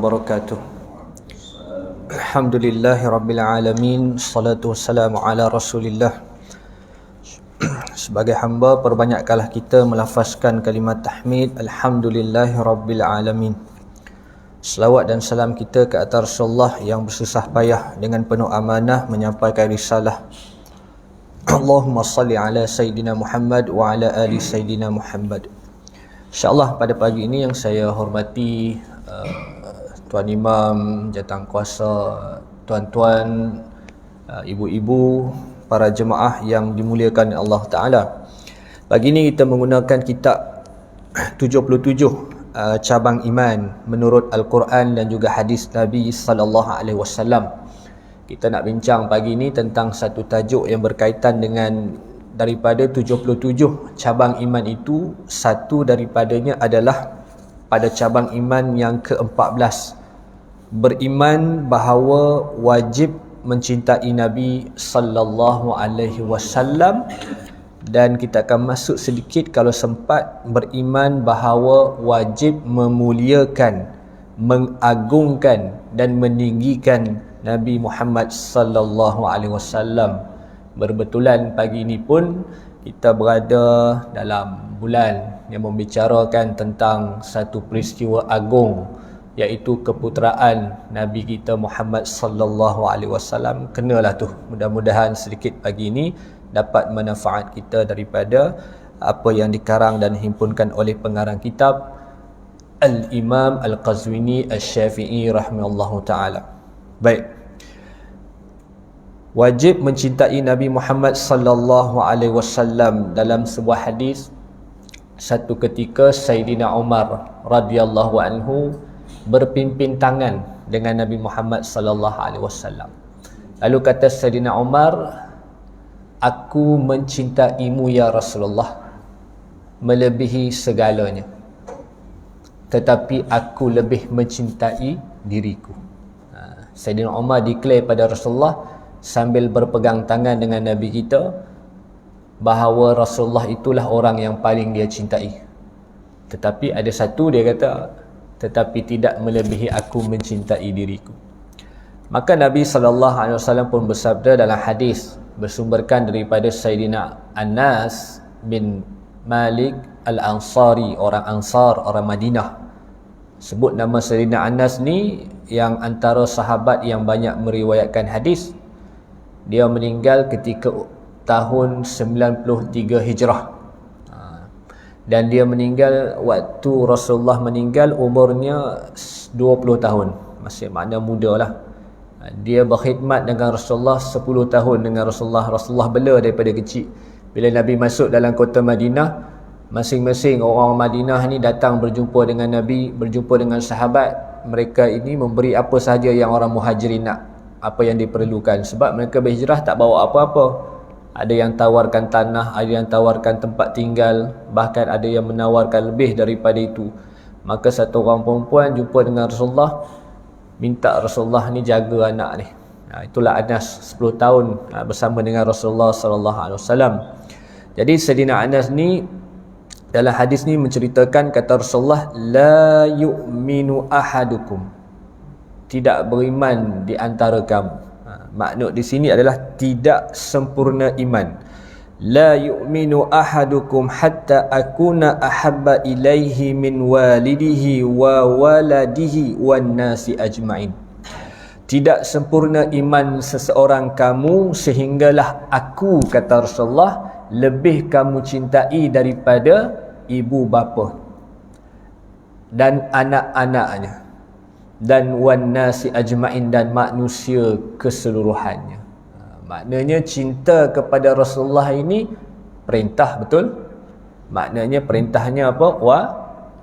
wabarakatuh. Alhamdulillahi rabbil alamin. Salatu wassalamu ala rasulillah. Sebagai hamba, perbanyakkanlah kita melafazkan kalimat tahmid Alhamdulillahi rabbil alamin. Selawat dan salam kita ke atas Rasulullah yang bersusah payah dengan penuh amanah menyampaikan risalah. Allahumma salli ala Sayyidina Muhammad wa ala ali Sayyidina Muhammad. InsyaAllah pada pagi ini yang saya hormati Tuan Imam, Jawatankuasa, tuan-tuan, ibu-ibu, para jemaah yang dimuliakan Allah Ta'ala. Pagi ini kita menggunakan kitab 77 cabang iman menurut Al-Quran dan juga hadis Nabi SAW. Kita nak bincang pagi ini tentang satu tajuk yang berkaitan dengan daripada 77 cabang iman itu, satu daripadanya adalah pada cabang iman yang ke-14, beriman bahawa wajib mencintai Nabi sallallahu alaihi wasallam, dan kita akan masuk sedikit kalau sempat beriman bahawa wajib memuliakan, mengagungkan dan meninggikan Nabi Muhammad sallallahu alaihi wasallam. Berbetulan pagi ini pun kita berada dalam bulan yang membicarakan tentang satu peristiwa agung, iaitu keputeraan Nabi kita Muhammad sallallahu alaihi wasallam. Kenalah tu, mudah-mudahan sedikit pagi ini dapat manfaat kita daripada apa yang dikarang dan himpunkan oleh pengarang kitab Al-Imam Al-Qazwini Al-Syafi'i rahimahullahu ta'ala. Baik. Wajib mencintai Nabi Muhammad sallallahu alaihi wasallam. Dalam sebuah hadis, satu ketika Sayyidina Umar radhiyallahu anhu berpimpin tangan dengan Nabi Muhammad sallallahu alaihi wasallam. Lalu kata Sayyidina Umar, "Aku mencintaimu ya Rasulullah melebihi segalanya, tetapi aku lebih mencintai diriku." Sayyidina Umar declare pada Rasulullah sambil berpegang tangan dengan Nabi kita bahawa Rasulullah itulah orang yang paling dia cintai. Tetapi ada satu dia kata, tetapi tidak melebihi aku mencintai diriku. Maka Nabi SAW pun bersabda dalam hadis bersumberkan daripada Sayyidina Anas bin Malik Al-Ansari, orang Ansar, orang Madinah. Sebut nama Sayyidina Anas ni yang antara sahabat yang banyak meriwayatkan hadis. Dia meninggal ketika tahun 93 Hijrah. Dan dia meninggal waktu Rasulullah meninggal umurnya 20 tahun. Masih makna muda lah. Dia berkhidmat dengan Rasulullah 10 tahun dengan Rasulullah. Rasulullah bela daripada kecil. Bila Nabi masuk dalam kota Madinah, masing-masing orang Madinah ni datang berjumpa dengan Nabi, berjumpa dengan sahabat. Mereka ini memberi apa sahaja yang orang Muhajirin nak, apa yang diperlukan, sebab mereka berhijrah tak bawa apa-apa. Ada yang tawarkan tanah, ada yang tawarkan tempat tinggal, bahkan ada yang menawarkan lebih daripada itu. Maka satu orang perempuan jumpa dengan Rasulullah, minta Rasulullah ni jaga anak ni. Itulah Anas, 10 tahun bersama dengan Rasulullah SAW. Jadi Sayyidina Anas ni dalam hadis ni menceritakan, kata Rasulullah, la yu'minu ahadukum, tidak beriman di antara kamu. Makna di sini adalah tidak sempurna iman. La yu'minu ahadukum hatta akuna ahabba ilaihi min walidihi wa waladihi wan nasi ajma'in. Tidak sempurna iman seseorang kamu sehinggalah aku, kata Rasulullah, lebih kamu cintai daripada ibu bapa dan anak-anaknya, dan wan nasi ajma'in, dan manusia keseluruhannya. Maknanya cinta kepada Rasulullah ini perintah, betul? Maknanya perintahnya apa?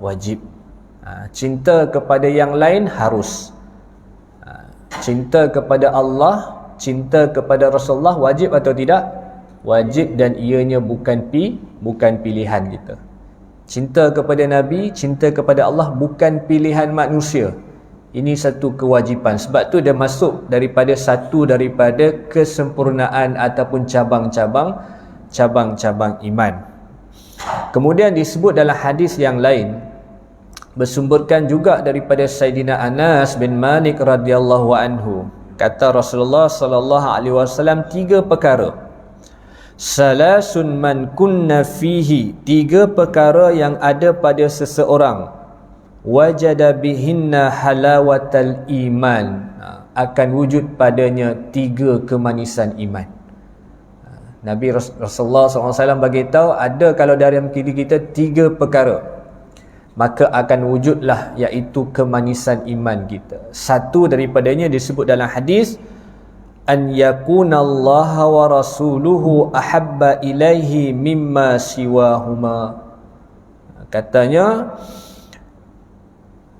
Wajib. Cinta kepada yang lain harus. Cinta kepada Allah, cinta kepada Rasulullah wajib atau tidak? Wajib, dan ianya bukan pilihan kita. Cinta kepada Nabi, cinta kepada Allah bukan pilihan manusia. Ini satu kewajipan. Sebab tu dia masuk daripada satu daripada kesempurnaan ataupun cabang-cabang iman. Kemudian disebut dalam hadis yang lain, bersumberkan juga daripada Sayyidina Anas bin Malik radhiyallahu anhu, kata Rasulullah sallallahu alaihi wasallam 3 perkara. Salasun man kunna fihi, 3 perkara yang ada pada seseorang, wajada bihinna halawatal iman, akan wujud padanya 3 kemanisan iman. Nabi Rasulullah SAW beritahu, ada kalau dalam diri kita 3 perkara, maka akan wujudlah iaitu kemanisan iman kita. Satu daripadanya disebut dalam hadis, an yakunallaha wa rasuluhu ahabba ilaihi mimma siwahuma. Katanya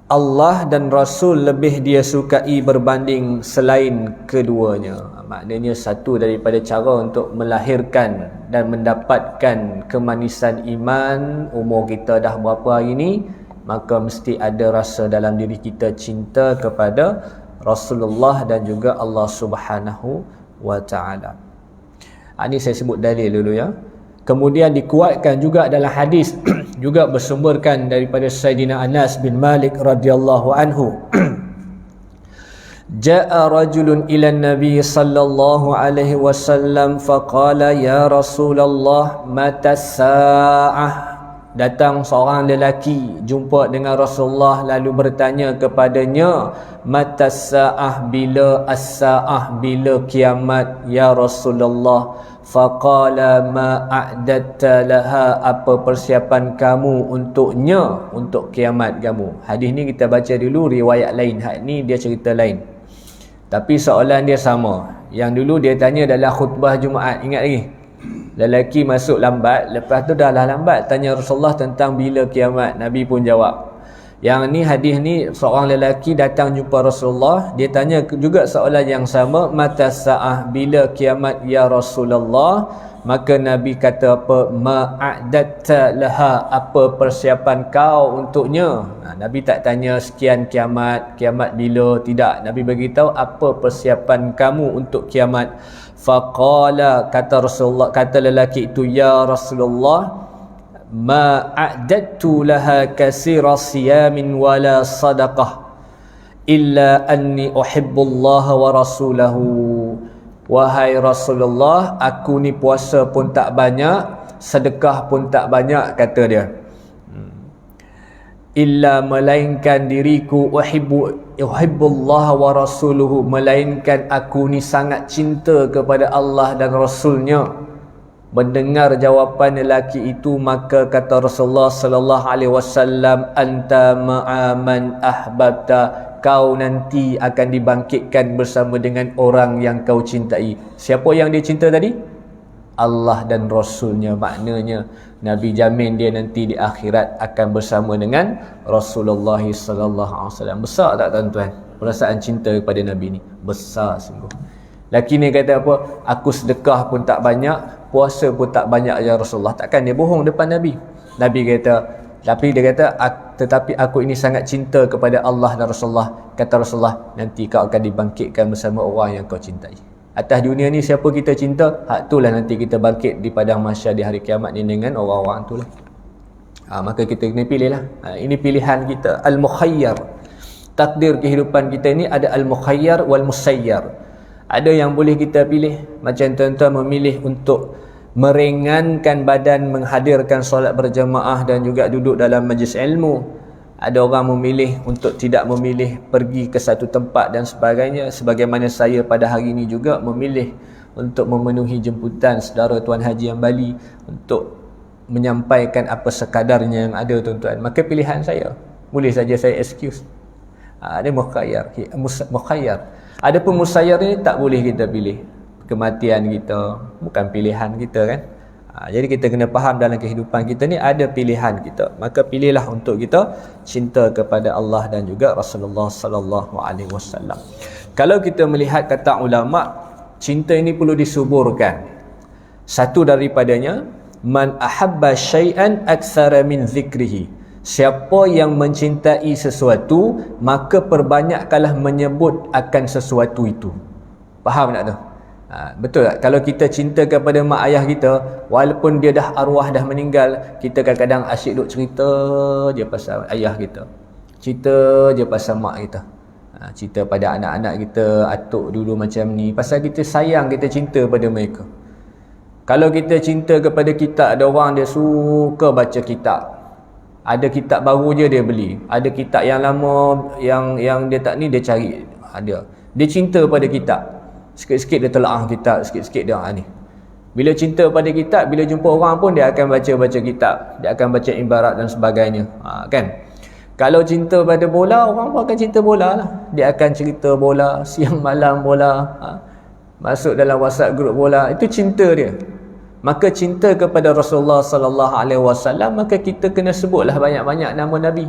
Allah dan Rasul lebih dia sukai berbanding selain keduanya. Maknanya satu daripada cara untuk melahirkan dan mendapatkan kemanisan iman, umur kita dah berapa hari ni, maka mesti ada rasa dalam diri kita cinta kepada Rasulullah dan juga Allah Subhanahu wa taala. Ini saya sebut dalil dulu ya. Kemudian dikuatkan juga dalam hadis juga bersumberkan daripada Sayyidina Anas bin Malik radhiyallahu anhu. Ja'a rajulun ila Nabi sallallahu alaihi wasallam faqala ya Rasulullah mata sa'ah. Datang seorang lelaki jumpa dengan Rasulullah lalu bertanya kepadanya, mata sa'ah, bila as-sa'ah, bila kiamat ya Rasulullah. Faqala ma a'datta laha, apa persiapan kamu untuknya, untuk kiamat kamu. Hadis ni kita baca dulu riwayat lain, hak ni dia cerita lain, tapi soalan dia sama. Yang dulu dia tanya dalam khutbah Jumaat, ingat lagi? Lelaki masuk lambat, lepas tu dah lambat tanya Rasulullah tentang bila kiamat. Nabi pun jawab. Yang ni hadis ni seorang lelaki datang jumpa Rasulullah, dia tanya juga soalan yang sama, mata sa'ah, bila kiamat ya Rasulullah. Maka Nabi kata apa? Ma'adatta laha, apa persiapan kau untuknya. Nabi tak tanya sekian kiamat, kiamat bila, tidak. Nabi beritahu apa persiapan kamu untuk kiamat. Faqala, kata Rasulullah, kata lelaki itu, ya Rasulullah, ma a'dattu laha kasira siyamin wala sadaqah illa anni uhibbullaha wa rasulahu. Wahai Rasulullah, aku ni puasa pun tak banyak, sedekah pun tak banyak, kata dia, illa, melainkan diriku uhibbullaha wa rasuluhu, melainkan aku ni sangat cinta kepada Allah dan Rasulnya. Mendengar jawapan lelaki itu, maka kata Rasulullah sallallahu alaihi wasallam, anta ma'aman ahbabta, kau nanti akan dibangkitkan bersama dengan orang yang kau cintai. Siapa yang dia cinta tadi? Allah dan Rasulnya. Maknanya Nabi jamin dia nanti di akhirat akan bersama dengan Rasulullah sallallahu alaihi wasallam. Besar tak tuan-tuan perasaan cinta kepada Nabi ni? Besar sungguh. Laki ni kata apa? Aku sedekah pun tak banyak, puasa pun tak banyak ya Rasulullah. Takkan dia bohong depan Nabi? Nabi kata, tapi dia kata, tetapi aku ini sangat cinta kepada Allah dan Rasulullah. Kata Rasulullah, nanti kau akan dibangkitkan bersama orang yang kau cintai. Atas dunia ni siapa kita cinta, hak itulah nanti kita bangkit di padang mahsyar di hari kiamat ni dengan orang-orang itulah. Maka kita kena pilih lah. Ini pilihan kita, al-mukhayyar. Takdir kehidupan kita ni ada al-mukhayyar wal-musayyar. Ada yang boleh kita pilih, macam tuan-tuan memilih untuk meringankan badan, menghadirkan solat berjamaah dan juga duduk dalam majlis ilmu. Ada orang memilih untuk tidak memilih, pergi ke satu tempat dan sebagainya. Sebagaimana saya pada hari ini juga memilih untuk memenuhi jemputan saudara Tuan Haji yang Bali untuk menyampaikan apa sekadarnya yang ada tuan-tuan. Maka pilihan saya, boleh saja saya excuse. Ada mukhayyar. Adapun musayyar ni tak boleh kita pilih. Kematian kita bukan pilihan kita kan. Jadi kita kena faham dalam kehidupan kita ni ada pilihan kita. Maka pilihlah untuk kita cinta kepada Allah dan juga Rasulullah sallallahu alaihi wasallam. Kalau kita melihat kata ulama, cinta ini perlu disuburkan. Satu daripadanya, man ahabba syai'an aktsara min zikrihi. Siapa yang mencintai sesuatu, maka perbanyakkanlah menyebut akan sesuatu itu. Faham tak tu? Betul tak? Kalau kita cinta kepada mak ayah kita, walaupun dia dah arwah, dah meninggal, kita kadang-kadang asyik duk cerita je pasal ayah kita. Cerita je pasal mak kita. Cerita pada anak-anak kita, atuk dulu macam ni. Pasal kita sayang, kita cinta pada mereka. Kalau kita cinta kepada kitab, ada orang dia suka baca kitab. Ada kitab baru je dia beli. Ada kitab yang lama, yang dia tak ni, dia cari. Ada. Dia cinta pada kitab. Sikit-sikit dia telaah kitab, sikit-sikit dia ni. Bila cinta pada kitab, bila jumpa orang pun dia akan baca-baca kitab. Dia akan baca ibarat dan sebagainya. Kan? Kalau cinta pada bola, orang pun akan cinta bola lah. Dia akan cerita bola, siang malam bola. Masuk dalam WhatsApp grup bola. Itu cinta dia. Maka cinta kepada Rasulullah sallallahu alaihi wasallam, maka kita kena sebutlah banyak-banyak nama Nabi.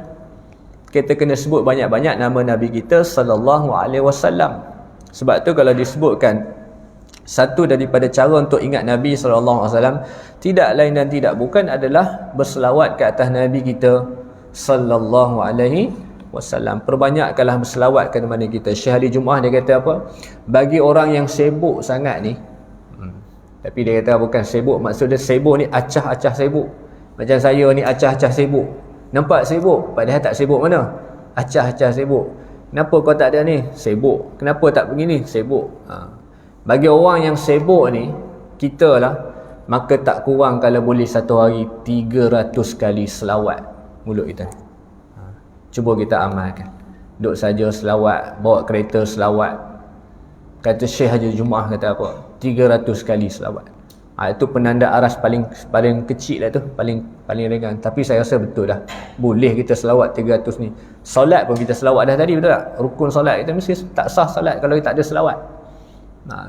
Kita kena sebut banyak-banyak nama Nabi kita sallallahu alaihi wasallam. Sebab tu kalau disebutkan satu daripada cara untuk ingat Nabi sallallahu alaihi wasallam, tidak lain dan tidak bukan adalah berselawat ke atas Nabi kita sallallahu alaihi wasallam. Perbanyakkanlah berselawat kepada Nabi kita. Syekh hari Jumaah dia kata apa? Bagi orang yang sibuk sangat ni, tapi dia kata bukan sibuk, maksud dia sibuk ni acah-acah sibuk. Macam saya ni acah-acah sibuk. Nampak sibuk, padahal tak sibuk mana? Acah-acah sibuk. Kenapa kau tak ada ni? Sibuk. Kenapa tak begini? Sibuk. Bagi orang yang sibuk ni, kita lah, maka tak kurang kalau boleh satu hari 300 kali selawat mulut kita. Cuba kita amalkan. Duduk saja selawat, bawa kereta selawat. Kata Syekh Haji Jumaah kata apa? 300 kali selawat. Itu penanda aras paling kecil lah tu, paling ringan. Tapi saya rasa betul dah. Boleh kita selawat 300 ni. Solat pun kita selawat dah tadi, betul tak? Rukun solat kita mesti tak sah solat kalau tak ada selawat.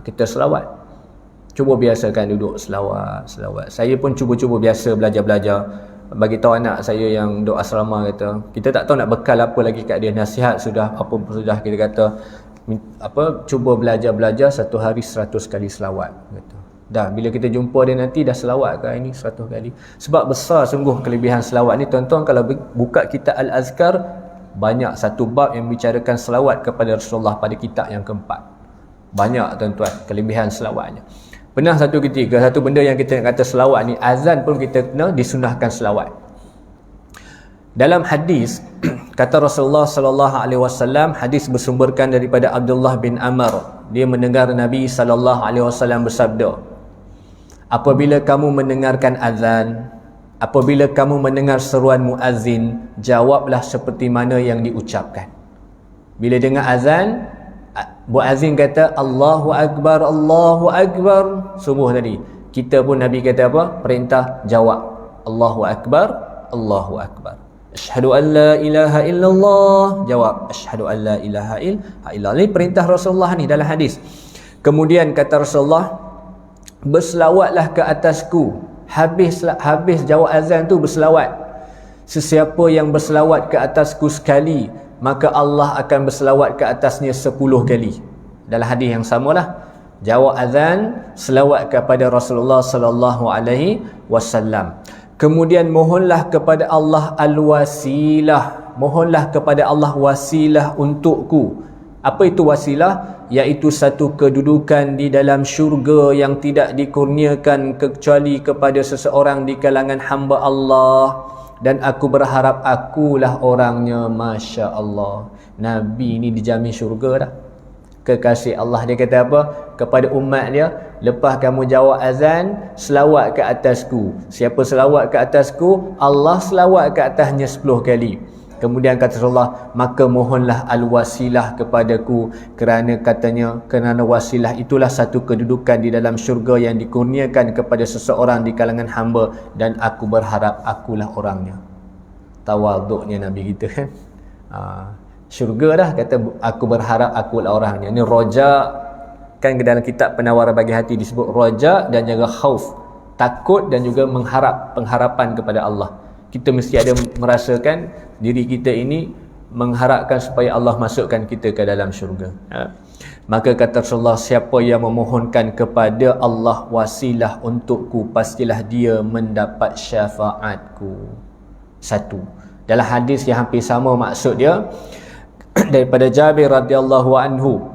Kita selawat. Cuba biasakan duduk selawat. Saya pun cuba biasa belajar. Bagi tahu anak saya yang duduk asrama kata, kita tak tahu nak bekal apa lagi kat dia. Nasihat sudah, apa pun sudah, kita kata cuba belajar satu hari 100 kali selawat gitu. Dah bila kita jumpa dia nanti dah selawat ke ini 100 kali. Sebab besar sungguh kelebihan selawat ni tuan-tuan. Kalau buka kitab Al-Azkar, banyak satu bab yang bicarakan selawat kepada Rasulullah pada kitab yang keempat. Banyak tuan-tuan kelebihan selawatnya. Pernah satu ketika, satu benda yang kita nak kata selawat ni, azan pun kita kena disunahkan selawat. Dalam hadis kata Rasulullah sallallahu alaihi wasallam, hadis bersumberkan daripada Abdullah bin Amr, dia mendengar Nabi sallallahu alaihi wasallam bersabda, apabila kamu mendengarkan azan, apabila kamu mendengar seruan muazzin, jawablah seperti mana yang diucapkan. Bila dengar azan, muazzin kata Allahu akbar, Allahu akbar, subuh tadi. Kita pun Nabi kata apa? Perintah jawab Allahu akbar, Allahu akbar. Asyhadu an la ilaha illallah, jawab asyhadu an la ilaha illallah. Ini perintah Rasulullah ni dalam hadis. Kemudian kata Rasulullah, berselawatlah ke atasku. Habis jawab azan tu berselawat. Sesiapa yang berselawat ke atasku sekali, maka Allah akan berselawat ke atasnya 10 kali. Dalam hadis yang samalah, jawab azan, selawat kepada Rasulullah sallallahu alaihi wasallam. Kemudian mohonlah kepada Allah al-wasilah. Mohonlah kepada Allah wasilah untukku. Apa itu wasilah? Iaitu satu kedudukan di dalam syurga yang tidak dikurniakan kecuali kepada seseorang di kalangan hamba Allah. Dan aku berharap akulah orangnya. Masya Allah. Nabi ni dijamin syurga dah. Kekasih Allah, dia kata apa kepada umat dia? Lepas kamu jawab azan, selawat ke atasku. Siapa selawat ke atasku, Allah selawat ke atasnya 10 kali. Kemudian kata Rasulullah, maka mohonlah al-wasilah kepadaku, kerana wasilah itulah satu kedudukan di dalam syurga yang dikurniakan kepada seseorang di kalangan hamba, dan aku berharap akulah orangnya. Tawaduknya Nabi kita kan. Syurga dah, kata aku berharap akulah orangnya. Ini roja, kan dalam kitab Penawaran Bagi Hati disebut roja dan juga khauf, takut dan juga mengharap, pengharapan kepada Allah. Kita mesti ada merasakan diri kita ini mengharapkan supaya Allah masukkan kita ke dalam syurga. Maka kata Rasulullah, siapa yang memohonkan kepada Allah wasilah untukku, pastilah dia mendapat syafaatku. Satu. Dalam hadis yang hampir sama maksud dia, daripada Jabir radhiyallahu anhu,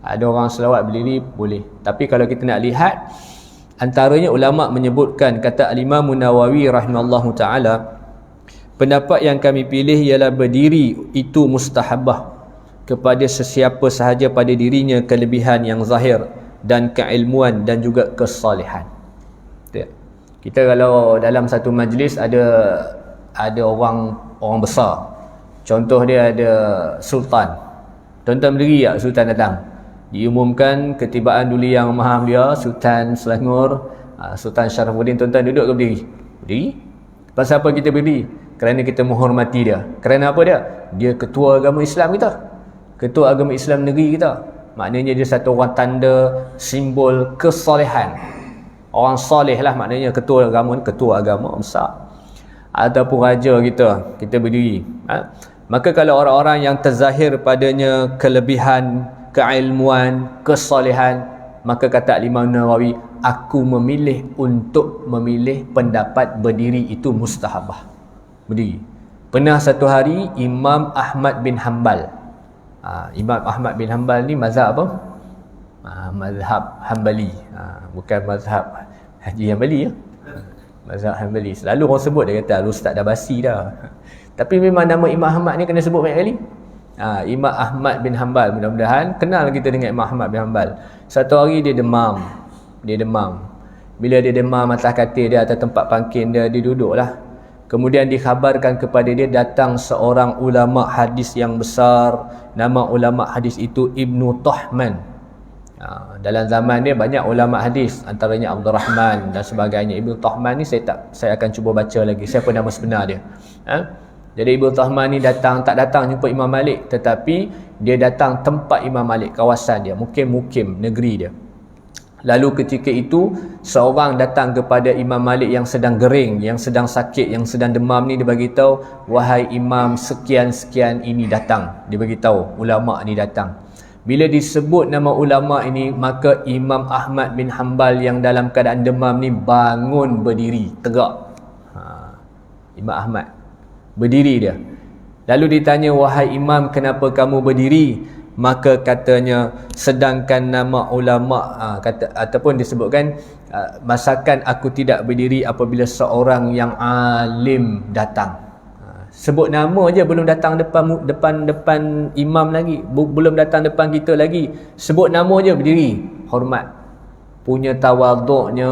Ada orang selawat berdiri, boleh. Tapi kalau kita nak lihat, antaranya ulama menyebutkan, kata Al-Imam Nawawi rahimahullahu ta'ala, pendapat yang kami pilih ialah berdiri itu mustahabah kepada sesiapa sahaja pada dirinya kelebihan yang zahir dan keilmuan dan juga kesalehan. Kita kalau dalam satu majlis ada orang besar, contoh dia ada sultan, tuan-tuan berdiri tak sultan datang, diumumkan ketibaan Duli Yang Maha Mulia Sultan Selangor, Sultan Syarafuddin, tuan-tuan duduk ke berdiri? Berdiri. Pasal apa kita berdiri? Kerana kita menghormati dia. Kerana apa dia? Dia ketua agama Islam kita, ketua agama Islam negeri kita. Maknanya dia satu orang tanda simbol kesalehan. Orang soleh lah maknanya ketua agama besar. Ataupun raja kita berdiri. Maka kalau orang-orang yang terzahir padanya kelebihan, keilmuan, kesalehan, maka kata Imam Nawawi, aku memilih untuk memilih pendapat berdiri itu mustahabah. Berdiri. Pernah satu hari Imam Ahmad bin Hanbal, Imam Ahmad bin Hanbal ni mazhab apa? Mazhab Hanbali, bukan mazhab Haji Hanbali ya. Mazhab Hanbali. Selalu orang sebut, dia kata ustaz dah basi dah. Tapi memang nama Imam Ahmad ni kena sebut banyak kali. Imam Ahmad bin Hanbal, mudah-mudahan kenal kita dengan Imam Ahmad bin Hanbal. Satu hari dia demam. Bila dia demam atas katil dia, atas tempat pangkin dia, dia duduklah. Kemudian dikhabarkan kepada dia datang seorang ulama hadis yang besar. Nama ulama hadis itu Ibnu Tahman. Dalam zaman dia banyak ulama hadis, antaranya Abdul Rahman dan sebagainya. Ibnu Tahman ni saya akan cuba baca lagi siapa nama sebenar dia. Jadi Ibnu Tahman ni tak datang jumpa Imam Malik, tetapi dia datang tempat Imam Malik, kawasan dia, mukim negeri dia. Lalu ketika itu seorang datang kepada Imam Malik yang sedang gering, yang sedang sakit, yang sedang demam ni, dia beritahu, wahai Imam sekian-sekian ini datang. Dia beritahu ulama ni datang. Bila disebut nama ulama ini, maka Imam Ahmad bin Hanbal yang dalam keadaan demam ni bangun berdiri tegak. Imam Ahmad berdiri dia. Lalu ditanya, wahai Imam, kenapa kamu berdiri? Maka katanya, sedangkan nama ulama ataupun disebutkan, masakan aku tidak berdiri apabila seorang yang alim datang. Sebut nama je, belum datang depan imam lagi, belum datang depan kita lagi, sebut nama je berdiri. Hormat, punya tawaduknya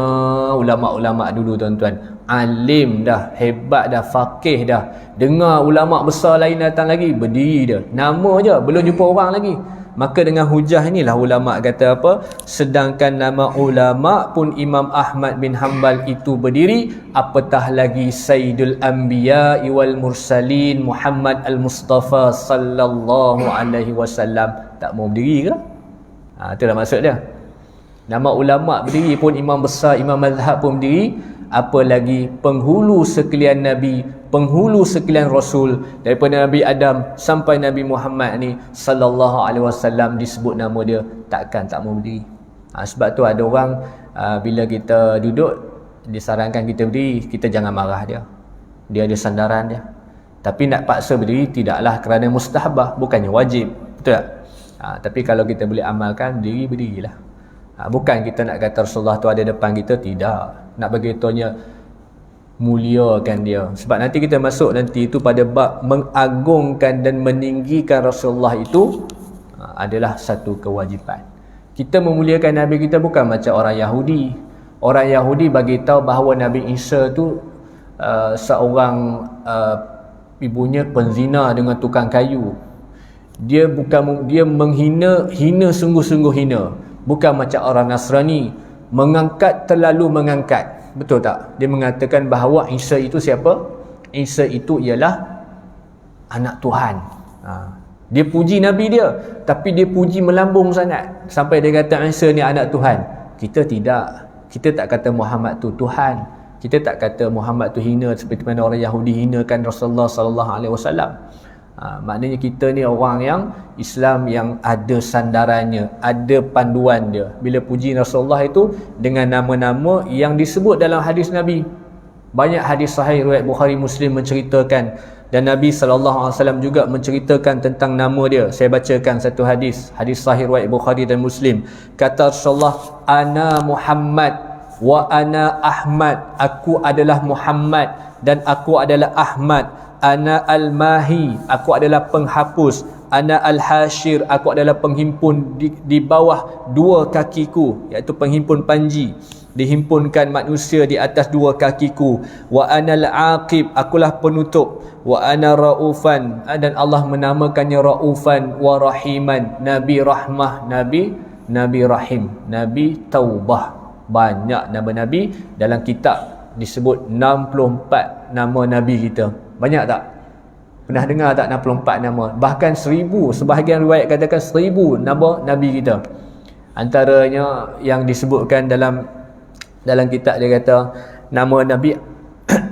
ulama-ulama dulu tuan-tuan. Alim dah, hebat dah, faqih dah, dengar ulama besar lain datang lagi, berdiri dia. Nama je, belum jumpa orang lagi. Maka dengan hujah inilah ulama kata apa? Sedangkan nama ulama pun Imam Ahmad bin Hanbal itu berdiri, apatah lagi Sayyidul Anbiya wal Mursalin Muhammad Al-Mustafa sallallahu alaihi wasallam tak mau berdiri ke? Itulah maksud dia. Nama ulama berdiri pun, imam besar, imam mazhab pun berdiri, apa lagi penghulu sekalian Nabi, penghulu sekalian Rasul, daripada Nabi Adam sampai Nabi Muhammad ni sallallahu alaihi wasallam disebut nama dia, tak mau berdiri. Sebab tu ada orang bila kita duduk disarankan kita berdiri, kita jangan marah dia ada sandaran dia. Tapi nak paksa berdiri tidaklah kerana mustahabah, bukannya wajib, betul tak? Tapi kalau kita boleh amalkan, berdirilah. Bukan kita nak kata Rasulullah tu ada depan kita, tidak. Nak bagi tahunya muliakan dia. Sebab nanti kita masuk nanti itu pada bab mengagungkan dan meninggikan Rasulullah itu adalah satu kewajipan. Kita memuliakan Nabi kita bukan macam orang Yahudi. Orang Yahudi bagi tahu bahawa Nabi Isa tu seorang ibunya penzina dengan tukang kayu. Dia menghina sungguh-sungguh hina. Bukan macam orang Nasrani, terlalu mengangkat. Betul tak? Dia mengatakan bahawa Isa itu siapa? Isa itu ialah anak Tuhan. Dia puji Nabi dia, tapi dia puji melambung sangat sampai dia kata Isa ni anak Tuhan. Kita tidak. Kita tak kata Muhammad tu Tuhan. Kita tak kata Muhammad tu hina seperti mana orang Yahudi hinakan Rasulullah sallallahu alaihi wasallam. Maknanya kita ni orang yang Islam yang ada sandarannya, ada panduan dia. Bila puji Rasulullah itu dengan nama-nama yang disebut dalam hadis Nabi. Banyak hadis sahih riwayat Bukhari Muslim menceritakan Dan Nabi SAW juga menceritakan tentang nama dia. Saya bacakan satu hadis sahih riwayat Bukhari dan Muslim. Kata Rasulullah, ana Muhammad wa ana Ahmad, aku adalah Muhammad dan aku adalah Ahmad. Ana al-mahi, aku adalah penghapus. Ana al-hashir, aku adalah penghimpun di bawah dua kakiku, iaitu penghimpun panji. Dihimpunkan manusia di atas dua kakiku. Wa anal aqib, akulah penutup. Wa ana raufan, dan Allah menamakannya raufan wa rahiman, Nabi rahmah, Nabi rahim, Nabi taubah. Banyak nama Nabi dalam kitab disebut 64 nama Nabi kita. Banyak tak? Pernah dengar tak 64 nama? Bahkan 1000, sebahagian riwayat katakan 1000 nama Nabi kita. Antaranya yang disebutkan dalam kitab, dia kata nama Nabi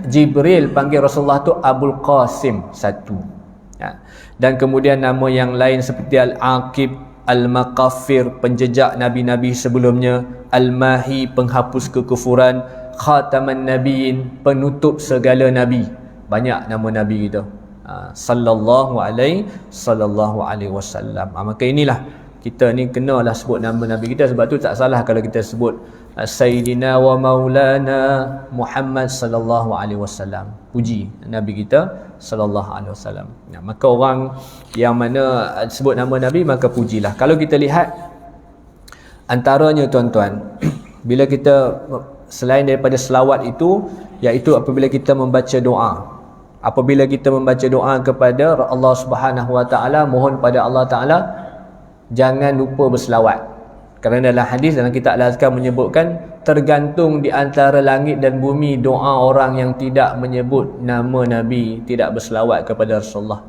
Jibril panggil Rasulullah tu Abul Qasim, satu. Dan kemudian nama yang lain seperti Al-Aqib, Al-Maqaffir, penjejak Nabi-Nabi sebelumnya, Al-Mahi, penghapus kekufuran, Khataman Nabiin, penutup segala Nabi. Banyak nama Nabi kita. Sallallahu alaihi wasallam. Maka inilah kita ni kenalah sebut nama Nabi kita. Sebab tu tak salah kalau kita sebut Sayyidina wa Maulana Muhammad sallallahu alaihi wasallam. Puji Nabi kita sallallahu alaihi wasallam. Maka orang yang mana sebut nama Nabi, maka pujilah. Kalau kita lihat antaranya tuan-tuan, bila kita selain daripada selawat itu, iaitu apabila kita membaca doa. Apabila kita membaca doa kepada Allah Subhanahu wa taala, mohon pada Allah Taala, jangan lupa berselawat. Kerana dalam hadis dalam kitab Al-Azkar menyebutkan, tergantung di antara langit dan bumi doa orang yang tidak menyebut nama Nabi, tidak berselawat kepada Rasulullah.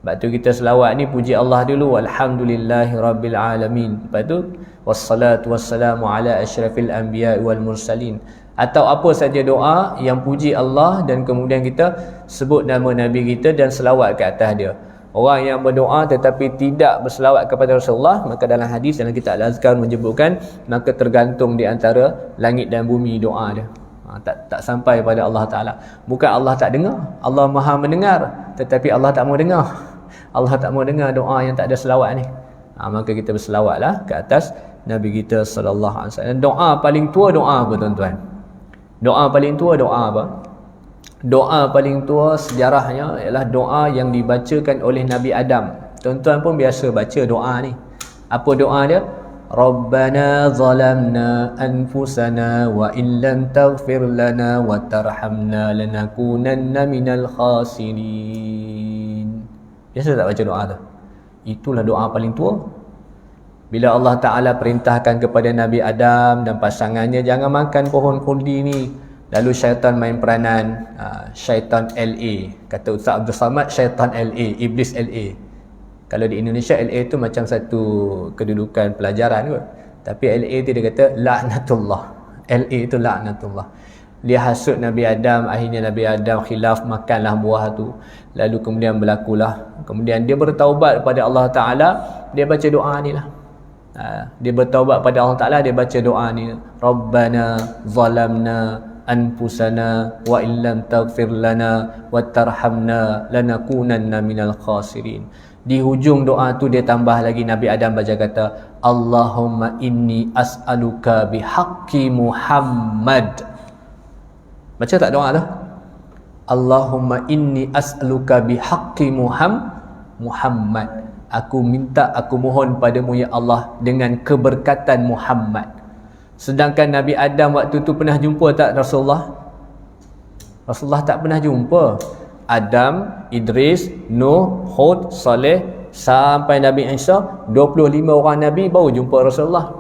Lepas tu kita selawat ni puji Allah dulu, alhamdulillahi rabbil alamin. Lepas tu wassalatu wassalamu ala asyrafil anbiya wal mursalin. Atau apa saja doa yang puji Allah dan kemudian kita sebut nama Nabi kita dan selawat ke atas dia. Orang yang berdoa tetapi tidak berselawat kepada Rasulullah, maka dalam hadis dalam kitab Al-Azkar menyebutkan, maka tergantung di antara langit dan bumi doa dia. Tak sampai pada Allah Ta'ala. Bukan Allah tak dengar, Allah maha mendengar, tetapi Allah tak mau dengar. Allah tak mau dengar doa yang tak ada selawat ni. Maka kita berselawatlah ke atas Nabi kita sallallahu alaihi wasallam. Doa paling tua doa apa tuan-tuan? Doa paling tua doa apa? Doa paling tua sejarahnya ialah doa yang dibacakan oleh Nabi Adam. Tuan-tuan pun biasa baca doa ni. Apa doa dia? Rabbana zalamna anfusana wa illam taghfir lana wa tarhamna lanakunanna minal khasirin. Biasa tak baca doa tu? Itulah doa paling tua. Bila Allah Ta'ala perintahkan kepada Nabi Adam dan pasangannya, jangan makan pohon khuldi ni. Lalu syaitan main peranan, syaitan LA. Kata Ustaz Abdul Samad, syaitan LA, iblis LA. Kalau di Indonesia LA tu macam satu kedudukan pelajaran kot. Tapi LA tu dia kata laknatullah. LA tu laknatullah. Dia hasut Nabi Adam, akhirnya Nabi Adam khilaf, makanlah buah tu. Lalu kemudian berlakulah. Kemudian dia bertaubat kepada Allah Ta'ala, dia baca doa ni lah. Dia bertaubat pada Allah Ta'ala, dia baca doa ni. Rabbana zalamna anfusana wa illam taghfir lana wa tarhamna lanakunanna minal khasirin. Di hujung doa tu dia tambah lagi, Nabi Adam baca kata, Allahumma inni as'aluka bihaqqi Muhammad. Baca tak doa tu? Allahumma inni as'aluka bihaqqi Muhammad. Aku minta, aku mohon padamu ya Allah dengan keberkatan Muhammad. Sedangkan Nabi Adam waktu tu pernah jumpa tak Rasulullah? Rasulullah tak pernah jumpa. Adam, Idris, Nuh, Hud, Saleh, sampai Nabi Isa, 25 orang Nabi baru jumpa Rasulullah.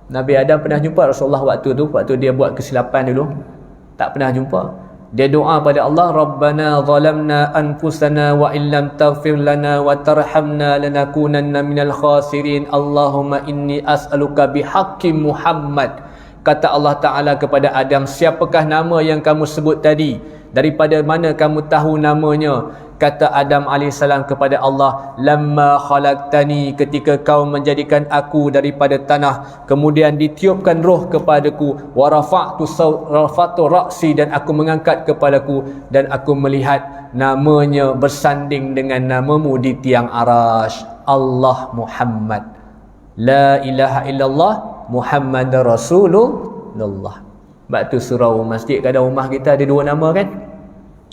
Nabi Adam pernah jumpa Rasulullah waktu tu, waktu dia buat kesilapan dulu. Tak pernah jumpa. Dia doa pada Allah, Rabbana zalamna anfusana wa illam taghfir lana wa tarhamna lanakunanna minal khasirin. Allahumma inni as'aluka bihaqqi Muhammad. Kata Allah Ta'ala kepada Adam, siapakah nama yang kamu sebut tadi? Daripada mana kamu tahu namanya? Kata Adam alaihissalam kepada Allah, lamma khalaqtani, ketika kau menjadikan aku daripada tanah, kemudian ditiupkan roh kepadaku, wa rafa'tu ra'si, dan aku mengangkat kepalaku, dan aku melihat namanya bersanding dengan namamu di tiang arash, Allah Muhammad, la ilaha illallah Muhammad Rasulullah. Sebab tu surau masjid kadang rumah kita ada dua nama kan,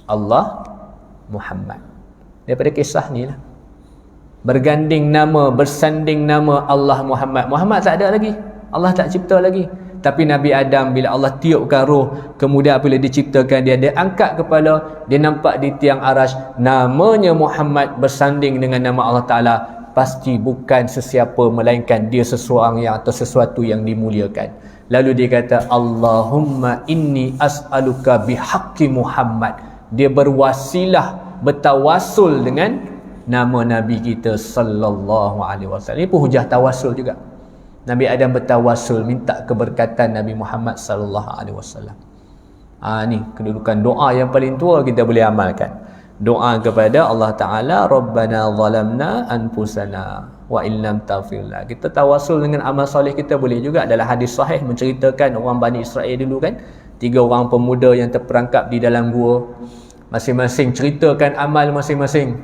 Allah Muhammad. Daripada kisah ni lah, berganding nama, bersanding nama Allah Muhammad. Muhammad tak ada lagi, Allah tak cipta lagi, tapi Nabi Adam bila Allah tiupkan roh, kemudian apabila diciptakan dia angkat kepala, dia nampak di tiang arash namanya Muhammad bersanding dengan nama Allah Ta'ala. Pasti bukan sesiapa melainkan dia seseorang yang atau sesuatu yang dimuliakan. Lalu dia kata, Allahumma inni as'aluka bihaqqi Muhammad. Dia berwasilah, bertawasul dengan nama Nabi kita sallallahu alaihi wasallam. Ini pun hujah tawasul juga. Nabi Adam bertawasul minta keberkatan Nabi Muhammad sallallahu alaihi wasallam. Ni kedudukan doa yang paling tua kita boleh amalkan. Doa kepada Allah Taala, Rabbana zalamna anfusana wa illam taghfir lana. Kita tawasul dengan amal soleh kita boleh juga. Dalam hadis sahih menceritakan orang Bani Israel dulu kan, 3 orang pemuda yang terperangkap di dalam gua, masing-masing ceritakan amal masing-masing.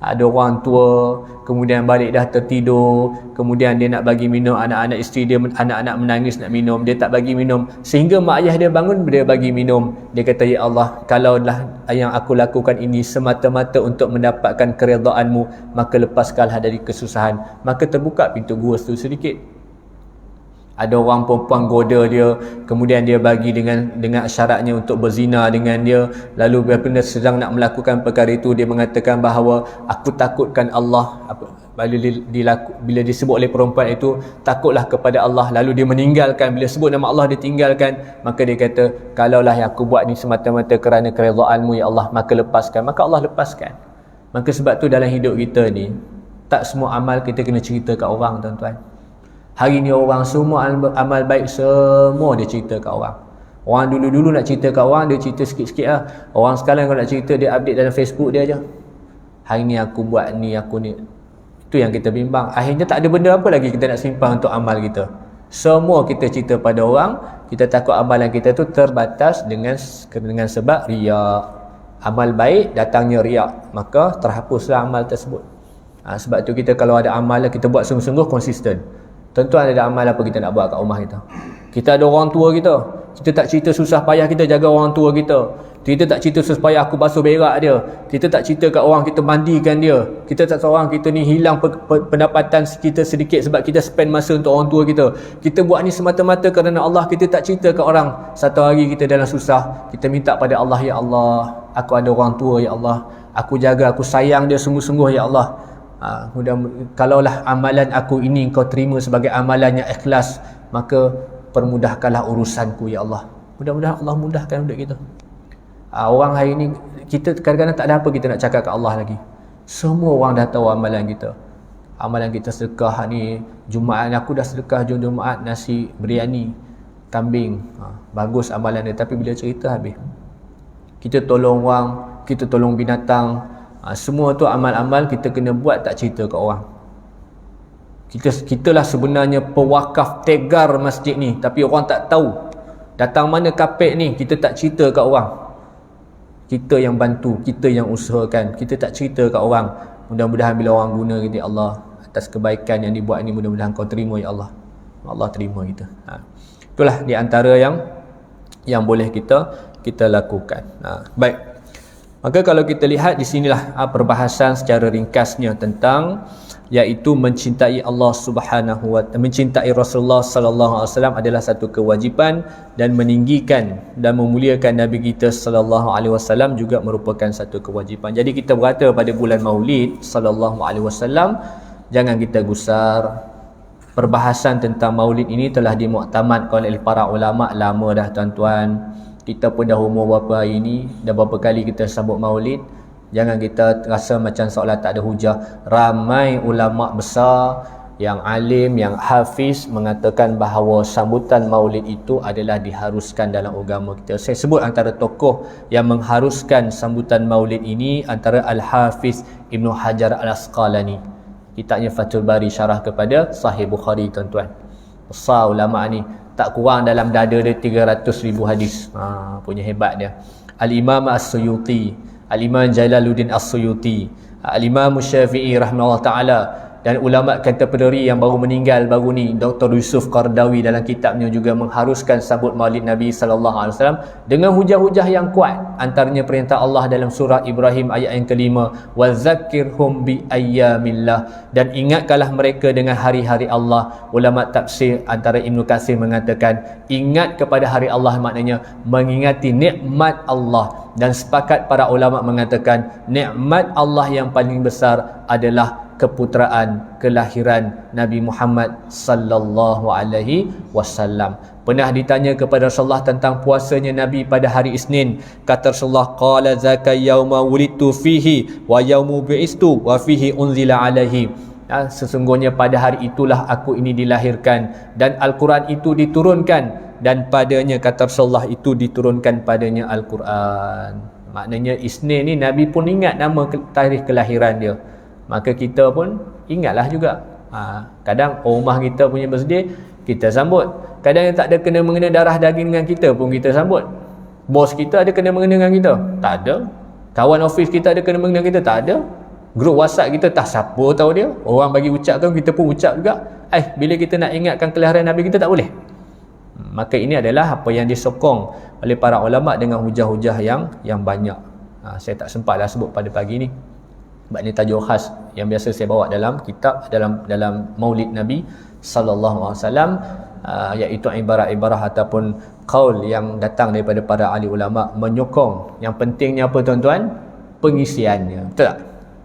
Ada orang tua, kemudian balik dah tertidur, kemudian dia nak bagi minum anak-anak isteri dia, anak-anak menangis nak minum, dia tak bagi minum, sehingga mak ayah dia bangun, dia bagi minum. Dia kata, ya Allah, kalaulah yang aku lakukan ini semata-mata untuk mendapatkan keredaan-Mu, maka lepaskanlah dari kesusahan. Maka terbuka pintu gua sedikit. Ada orang perempuan goda dia, kemudian dia bagi dengan syaratnya untuk berzina dengan dia. Lalu bila sedang nak melakukan perkara itu, dia mengatakan bahawa aku takutkan Allah. Bila disebut oleh perempuan itu, takutlah kepada Allah. Lalu dia meninggalkan, bila sebut nama Allah dia tinggalkan. Maka dia kata, kalaulah yang aku buat ni semata-mata kerana keredaan-Mu ya Allah, maka lepaskan. Maka Allah lepaskan. Maka sebab tu dalam hidup kita ni, tak semua amal kita kena cerita kat orang, tuan-tuan. Hari ni orang semua amal baik semua dia cerita kat orang. Orang dulu-dulu nak cerita kat orang, dia cerita sikit-sikit lah. Orang sekarang kalau nak cerita, dia update dalam Facebook dia je. Hari ni aku buat ni, aku ni. Itu yang kita bimbang. Akhirnya tak ada benda apa lagi kita nak simpan untuk amal kita. Semua kita cerita pada orang. Kita takut amalan kita tu terbatas dengan sebab riak. Amal baik datangnya riak, maka terhapuslah amal tersebut. Sebab tu kita kalau ada amal kita buat sungguh-sungguh, konsisten. Tentuan ada amal apa kita nak buat kat rumah kita. Kita ada orang tua kita, kita tak cerita susah payah kita jaga orang tua kita. Kita tak cerita susah payah aku basuh berak dia. Kita tak cerita kat orang kita mandikan dia. Kita tak seorang kita ni hilang pendapatan kita sedikit sebab kita spend masa untuk orang tua kita. Kita buat ni semata-mata kerana Allah. Kita tak cerita kat orang. Satu hari kita dalam susah, kita minta pada Allah, ya Allah, aku ada orang tua ya Allah, aku jaga, aku sayang dia sungguh-sungguh ya Allah. Kalaulah amalan aku ini Engkau terima sebagai amalan yang ikhlas, maka permudahkanlah urusanku ya Allah. Mudah-mudahan Allah mudahkan hidup kita. Orang hari ini kita kadang-kadang tak ada apa kita nak cakap ke Allah lagi. Semua orang dah tahu amalan kita. Amalan kita sedekah ni, Jumaat aku dah sedekah Jumaat nasi biryani kambing. Bagus amalan dia, tapi bila cerita habis. Kita tolong orang, kita tolong binatang. Semua tu amal-amal kita kena buat, tak cerita kat orang. Kitalah sebenarnya pewakaf tegar masjid ni, tapi orang tak tahu datang mana kapek ni, kita tak cerita kat orang. Kita yang bantu, kita yang usahakan, kita tak cerita kat orang. Mudah-mudahan bila orang guna kita, Allah atas kebaikan yang dibuat ni, mudah-mudahan Kau terima ya Allah. Allah terima kita. Itulah di antara yang boleh kita lakukan. Baik. Maka kalau kita lihat di sinilah perbahasan secara ringkasnya tentang iaitu mencintai Allah Subhanahu wa taala, mencintai Rasulullah sallallahu alaihi wasallam adalah satu kewajipan, dan meninggikan dan memuliakan Nabi kita sallallahu alaihi wasallam juga merupakan satu kewajipan. Jadi kita berkata pada bulan Maulid sallallahu alaihi wasallam, jangan kita gusar. Perbahasan tentang Maulid ini telah dimuktamadkan oleh para ulama lama dah, tuan-tuan. Kita pun dah umur berapa hari ni, dah berapa kali kita sambut Maulid. Jangan kita rasa macam seolah tak ada hujah. Ramai ulama besar yang alim, yang hafiz mengatakan bahawa sambutan maulid itu adalah diharuskan dalam agama kita. Saya sebut antara tokoh yang mengharuskan sambutan maulid ini antara Al-Hafiz Ibn Hajar Al-Asqalani. Kitabnya Fathul Bari syarah kepada Sahih Bukhari, tuan-tuan. Besar ulama ni, tak kurang dalam dada dia 300,000 hadis. Punya hebat dia. Al-Imam As-Suyuti, Al-Imam Jalaluddin As-Suyuti, Al-Imam Syafi'i rahimahullah ta'ala, dan ulama contemporary yang baru meninggal baru ni, Dr. Yusuf Qardawi dalam kitabnya juga mengharuskan sambut maulid Nabi sallallahu alaihi wasallam dengan hujah-hujah yang kuat. Antaranya perintah Allah dalam surah Ibrahim ayat yang kelima, wa zakkirhum bi ayyamillah, dan ingatkanlah mereka dengan hari-hari Allah. Ulama tafsir antara Ibnu Katsir mengatakan ingat kepada hari Allah maknanya mengingati nikmat Allah, dan sepakat para ulama mengatakan nikmat Allah yang paling besar adalah keputeraan, kelahiran Nabi Muhammad sallallahu alaihi wasallam. Pernah ditanya kepada Rasulullah tentang puasanya Nabi pada hari Isnin. Kata Rasulullah, qala zaka yauma wulidtu fihi wa yaumu bi'istu wa fihi unzila alaihi. Sesungguhnya pada hari itulah aku ini dilahirkan dan Al-Quran itu diturunkan, dan padanya, kata Rasulullah, itu diturunkan padanya Al-Quran. Maknanya Isnin ni Nabi pun ingat nama tarikh kelahiran dia, maka kita pun ingatlah juga. Kadang rumah kita punya birthday kita sambut, kadang yang tak ada kena mengena darah daging dengan kita pun kita sambut. Bos kita ada kena mengena dengan kita? Tak ada. Kawan office kita ada kena mengena dengan kita? Tak ada. Grup WhatsApp kita tak siapa tahu dia, orang bagi ucapkan kita pun ucap juga. Bila kita nak ingatkan kelahiran Nabi kita tak boleh. Maka ini adalah apa yang disokong oleh para ulama dengan hujah-hujah yang banyak. Saya tak sempatlah sebut pada pagi ni. Sebab ni tajuk khas yang biasa saya bawa dalam kitab, dalam Maulid Nabi sallallahu alaihi wasallam, iaitu ibarah-ibarah ataupun qaul yang datang daripada para ahli ulama menyokong. Yang pentingnya apa, tuan-tuan? Pengisiannya. Betul tak?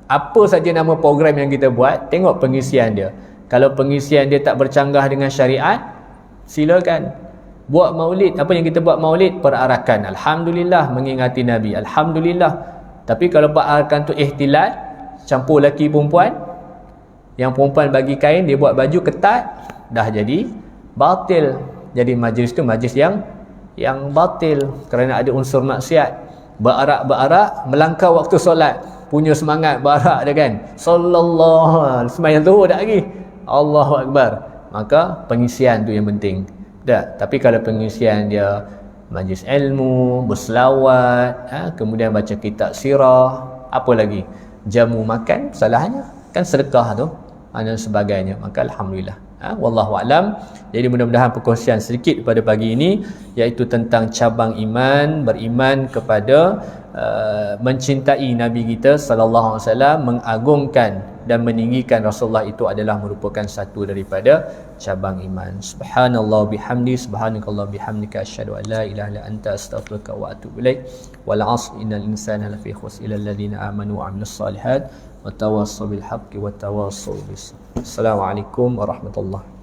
Apa saja nama program yang kita buat, tengok pengisian dia. Kalau pengisian dia tak bercanggah dengan syariat, silakan. Buat maulid, apa yang kita buat maulid? Perarakan. Alhamdulillah, mengingati Nabi. Alhamdulillah. Tapi kalau perarakan tu ihtilal, campur lelaki perempuan, yang perempuan bagi kain, dia buat baju ketat, dah jadi batil. Jadi majlis tu majlis yang batil kerana ada unsur maksiat. Berarak-berarak melangkah waktu solat, punya semangat berarak dia kan, sallallahu, sembahyang zuhur dah lagi, Allahu Akbar. Maka pengisian tu yang penting. Tapi kalau pengisian dia majlis ilmu, berselawat, kemudian baca kitab sirah, apa lagi, jamu makan, salahnya kan sedekah tu dan sebagainya, maka alhamdulillah. Wallahu alam. Jadi mudah-mudahan perkongsian sedikit pada pagi ini iaitu tentang cabang iman, beriman kepada mencintai Nabi kita sallallahu alaihi wasallam, mengagungkan dan meninggikan Rasulullah, itu adalah merupakan satu daripada cabang iman. Subhanallah bihamdi, subhanakallah bihamdika, asyhadu an la ilaha illa anta, astaghfiruka wa atubu ilaik. Wal 'asr innal insana lafi khusr illa alladhina amanu wa 'amilus solihat wa tawassaw bil haqqi wa tawassaw bis sabr. Assalamualaikum warahmatullahi